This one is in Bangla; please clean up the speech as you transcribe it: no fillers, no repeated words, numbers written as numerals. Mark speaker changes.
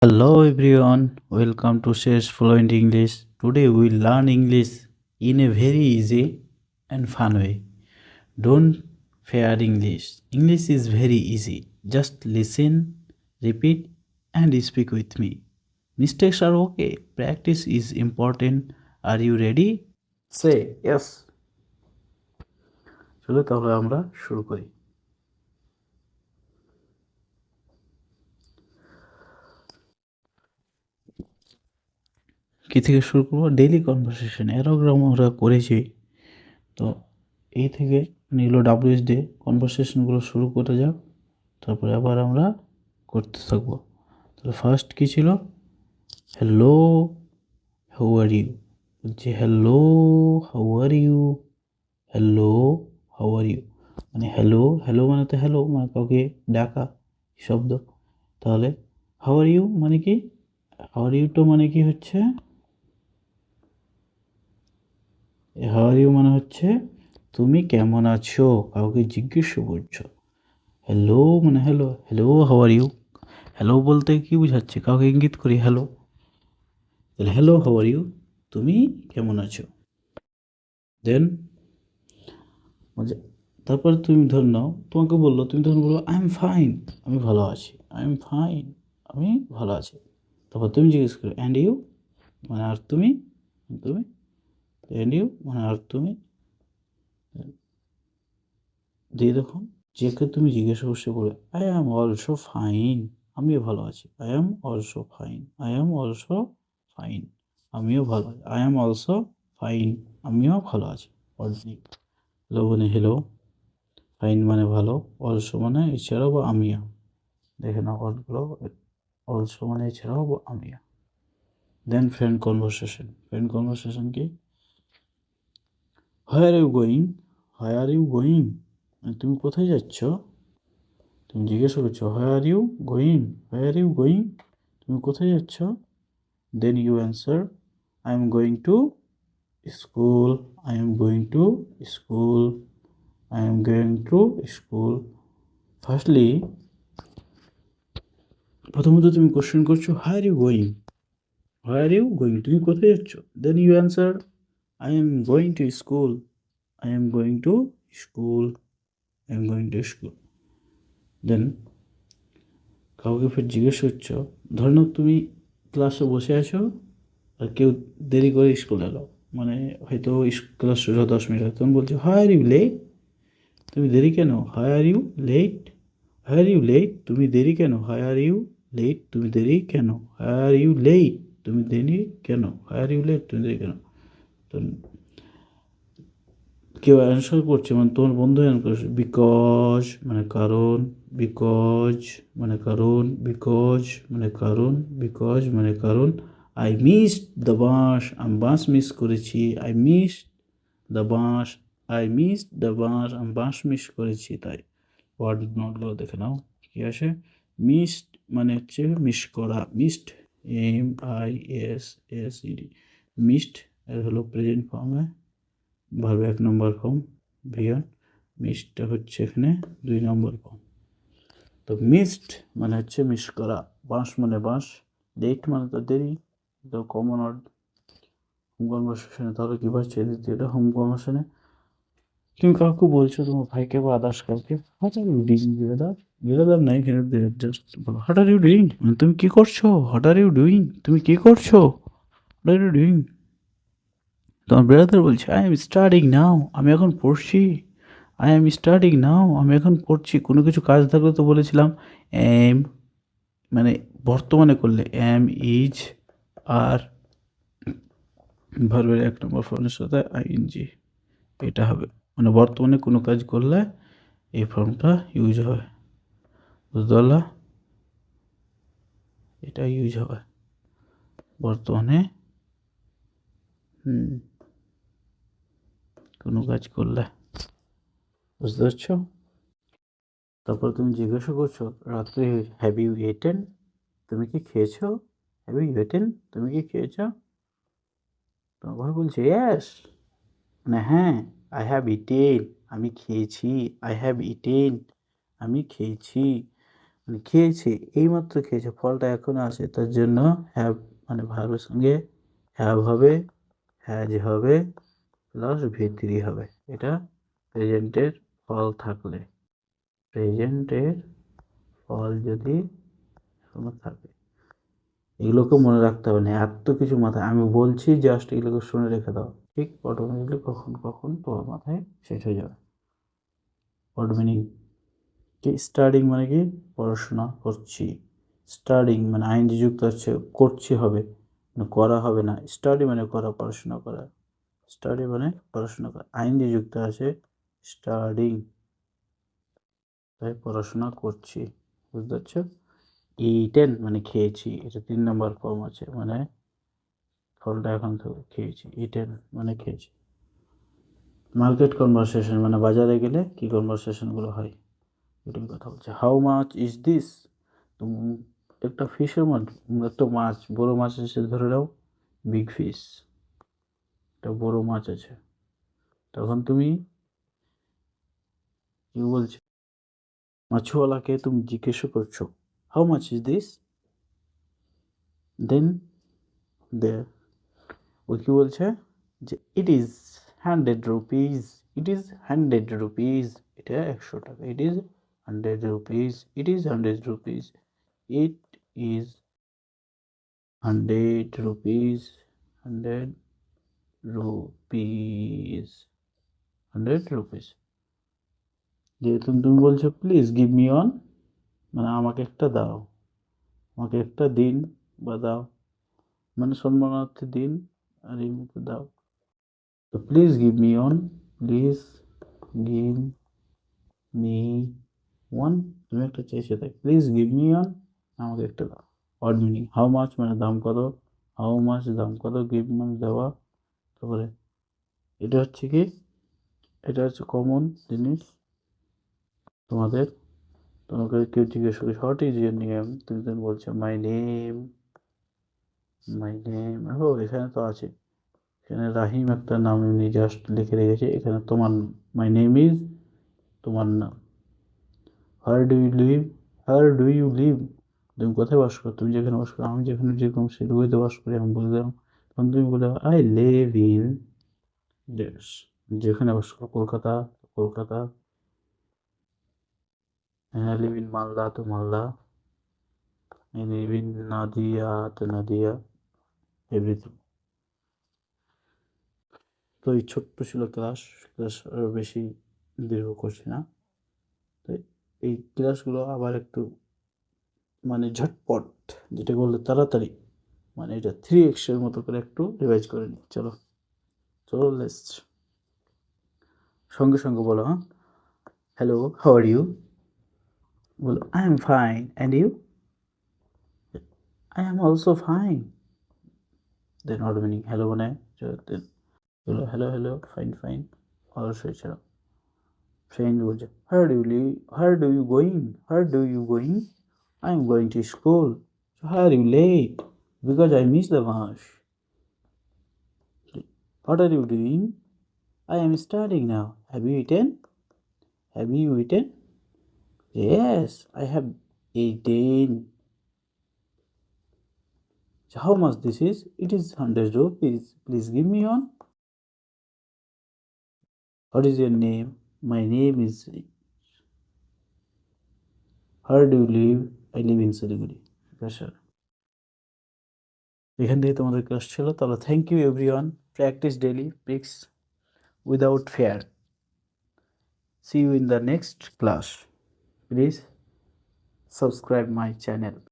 Speaker 1: Hello everyone, welcome to Shares Fluent English. Today we learn English in a very easy and fun way. Don't fear English. English is very easy. Just listen, repeat, and speak with me. Mistakes are okay. Practice is important. Are you ready? Say yes. চলো তাহলে আমরা শুরু করি। কি থেকে শুরু করবো? ডেইলি কনভারসেশন অ্যারোগ্রাম আমরা করেছি, তো এই থেকে এগুলো ডাব্লিউএস দিয়ে কনভারসেশনগুলো শুরু করে যাক, তারপরে আবার আমরা করতে থাকবো। তাহলে ফার্স্ট কী ছিল? Hello, how are you. বলছি hello, how are you. Hello, how are you মানে হ্যালো, হ্যালো মানে তো হ্যালো মানে কাউকে ডাকা শব্দ। তাহলে হাউ আর ইউ মানে কি? হাউ আর ইউ তো মানে কি হচ্ছে, হাউ আর ইউ মানে হচ্ছে তুমি কেমন আছো, কাউকে জিজ্ঞেস করছো। হ্যালো মানে hello, hello how are you. Hello বলতে কি বোঝাচ্ছে? কাউকে ইঙ্গিত করি হ্যালো। তাহলে হ্যালো হাউ আর ইউ, তুমি কেমন আছো। দেন বলছে, তারপরে তুমি ধরে নাও তোমাকে বললো, তুমি তখন বললো আই এম ফাইন, আমি ভালো আছি। আই এম ফাইন, আমি ভালো আছি। তারপর তুমি জিজ্ঞেস করো অ্যান্ড ইউ মানে আর তুমি, তুমি অ্যান্ড ইউ মানে আর তুমি। দিয়ে দেখুন, যাকে তুমি জিজ্ঞাসা করছে বলে আই অ্যাম অলসো ফাইন, আমিও ভালো আছি। I am also fine, I am also fine, আমিও ভালো আছি। আই অ্যাম অলসো ফাইন, আমিও ভালো আছি। হ্যালো মানে হ্যালো, ফাইন মানে ভালো, অলসো মানে এছাড়াও বা আমিও। দেখে নাও ওয়ার্ডগুলো, অলসো মানে এছাড়াও বা আমিও। Then friend conversation. Friend conversation কি? Where are you going, where are you going মানে তুমি কোথায় যাচ্ছ। তুমি জিজ্ঞাসা করছো where are you going, where are you going তুমি কোথায় যাচ্ছ। Then you answer I am going to school, I am going to school, I am going to school. Firstly প্রথমত তুমি কোশ্চেন করছো where are you going, where are you going তুমি কোথায় যাচ্ছ। Then you answer I am going to school, I am going to school, I am going to school. Then কাউকে ফের জিজ্ঞেস করছো, ধরে নাও তুমি ক্লাসে বসে আছো আর কেউ দেরি করে স্কুলে এলো, মানে হয়তো ক্লাস শুরু হয় 10 মিনিট হয়, তখন বলছো হাই আর ইউ লেট, তুমি দেরি কেন। Why are you late, why are you late তুমি দেরি কেন। হাই আর ইউ লেট তুমি দেরি কেন। হাই আর ইউ লেট তুমি দেরি কেন। হাই আর ইউ লেট তুমি দেরি কেন। তো কেউ অ্যান্সার করছে মানে তোমার বন্ধু অ্যান্সার করছে বিকজ মানে কারণ, বিকজ মানে কারণ, বিকজ মানে কারণ, বিকজ মানে কারণ। আই মিসড দ্য বাস, আমি বাস মিস করেছি। I missed the bus, I missed the bus আমি বাস মিস করেছি। তাই ওয়ার্ড নোটগুলো দেখে নাও কী আসে। মিসড মানে হচ্ছে মিস করা, মিসড MISSED, মিসড এর হলো প্রেজেন্ট ফর্মে, ভার্ব 1 নম্বর ফর্ম ভিয়ান, মিসটা হচ্ছে এখানে 2 নম্বর ফর্ম। তো মিসড মানে হচ্ছে মিস করা, বাঁশ মানে বাঁশ, লেট মানে তো দেরি। তো কমন ওয়ার্ড হোম কনভারসেশনে তাহলে কী পাচ্ছে দ্বিতীয়টা হোম কনভারসেশনে তুমি কাউকে বলছো তোমার ভাইকে বা আদার্স কাউকে what are you doing brother, brother নাই এখানে জাস্ট বলো হোয়াট আর ইউ ডুইং মানে তুমি কী করছো। হোয়াট আর ইউ ডুইং তুমি কী করছো, হোয়াট আর ইউ ডুইং। তোমার ব্রাদার বলছে আই এম স্টাডিং নাও, আমি এখন পড়ছি। আই এম স্টাডিং নাও আমি এখন পড়ছি। কোনো কিছু কাজ থাকলে তো বলেছিলাম এম মানে বর্তমানে করলে এম ইজ আর ভার্বের 1 নম্বর ফর্মের সাথে ING এটা হবে, মানে বর্তমানে কোনো কাজ করলে এই ফর্মটা ইউজ হবে। বুঝতে পারলা? এটা ইউজ হবে বর্তমানে কোনো কাজ করলে। বুঝতে পারছো? তারপর তুমি জিজ্ঞাসা করছো রাত্রে হ্যাভ ইউ ইটেন, তুমি কি খেয়েছো। হ্যাভ ইউ ইটেন তুমি কি খেয়েছো। তোমার ভাই বলছে ইয়েস মানে হ্যাঁ। আই হ্যাভ ইটেন আমি খেয়েছি। আই হ্যাভ ইটেন আমি খেয়েছি। মানে খেয়েছি, এইমাত্র খেয়েছে, ফলটা এখনো আছে, তার জন্য হ্যাভ মানে ভার্বের সঙ্গে হ্যাভ হবে, হ্যাজ হবে, প্লাস V3 হবে। এটা প্রেজেন্টের ফল থাকলে, প্রেজেন্টের ফল যদি এখনো থাকে। এগুলোকে মনে রাখতে হবে না, এত কিছু মাথায় আমি বলছি, জাস্ট এগুলোকে শুনে রেখে দাও, ঠিক অটোমেটিকলি কখন কখন তোমার মাথায় সেট হয়ে যাবে। ওয়ার্ড মিনিং কি? স্টাডিং মানে কি? পড়াশোনা করছি। স্টাডিং মানে আইনজি যুক্ত হচ্ছে, করছি হবে না, করা হবে না। স্টাডি মানে করা, পড়াশোনা করা। স্টাডি মানে পড়াশোনা করা, আইনজি যুক্ত আছে স্টাডিং, তাই পড়াশোনা করছি। বুঝতে পারছো? ইটেন মানে খেয়েছি, এটা 3 নম্বর ফর্ম আছে, মানে ফলটা এখন তো খেয়েছি। ইটেন মানে খেয়েছি। মার্কেট কনভারসেশন মানে বাজারে গেলে কি কনভারসেশনগুলো হয় এটাই কথা বলছে। How much is this? একটা ফিশের মধ্যে, একটা মাছ, বড় মাছ আছে ধরে নাও, বিগ ফিশ, একটা বড় মাছ আছে, তখন তুমি কি বলছো? মাছওয়ালাকে তুমি জিজ্ঞেস করছো হাউ মাচ ইজ দিস, দেন ও কি বলছে যে it is 100 rupees, it is 100 rupees, এটা 100 টাকা, it is 100 rupees, it is 100 rupees, it is 100 rupees, 100 rupees, 100 rupees. যেহেতু তুমি বলছো প্লিজ গিভ মি ওয়ান, মানে আমাকে একটা দাও, আমাকে একটা দিন বা দাও, মানে সম্মানার্থে দিন, আর এই মতো দাও। তো please give me one, please give me one, তুমি একটা চেয়েছো তাই প্লিজ গিভ মি ওয়ান, আমাকে একটা দাও। ওয়ার্ড মিনিং হাউ মাচ মানে দাম কত, হাউ মাচ দাম কত, গিভ মানে দেওয়া। তারপরে এটা হচ্ছে কি, এটা হচ্ছে কমন জিনিস তোমাদের। তোমাকে কেউ জিজ্ঞেস করে হোয়াট ইজ ইউর নেম, তুমি তখন বলছো মাই নেম, মাই নেম। ও এখানে তো আছে, এখানে রাহিম একটা নাম এমনি জাস্ট লিখে রেখেছে, এখানে তোমার মাই নেম ইজ তোমার নাম। Where do you live, where do you live, তুমি কোথায় বাস করো, তুমি যেখানে বাস করো, আমি যেখানে যেরকম শিলিগুড়িতে বাস করি, আমি বলে দিলাম, তখন তুমি বলে আই লিভ ইন দেশ, যেখানে বাস করো, Kolkata, Kolkata. I live in Malda, তো Malda. I live in Nadia, তো নাদিয়া, এভরিথিং। তো এই ছোট্ট ছিল ক্লাস, ক্লাস আরও বেশি দীর্ঘ করছি না। তো এই ক্লাসগুলো আবার একটু মানে ঝটপট, যেটা বললে তাড়াতাড়ি, মানে এটা 3x এর মতো করে একটু রিভাইজ করে নিই। চলো চলো লেটস, সঙ্গে সঙ্গে বলো, হ্যাঁ। Hello, how are you? বলো I am fine and you? I am also fine. Then word meaning hello মানে বলো হ্যালো হ্যালো, ফাইন ফাইন, অবশ্যই ছিল। ফ্রেন্ড বলছে where do you live, where do you going, where do you going? I am going to school. Where you late? Because I miss the bus. What are you doing? I am studying now. Have you eaten? Have you eaten? Yes, I have eaten. So how much this is? It is 100 rupees. Please give me one. What is your name? My name is. Where do you live? I live in Siliguri. Pressure. এখান থেকে তোমাদের ক্লাস ছিল, তাহলে thank you everyone. Practice daily, please, without fear. See you in the next class. Please subscribe my channel.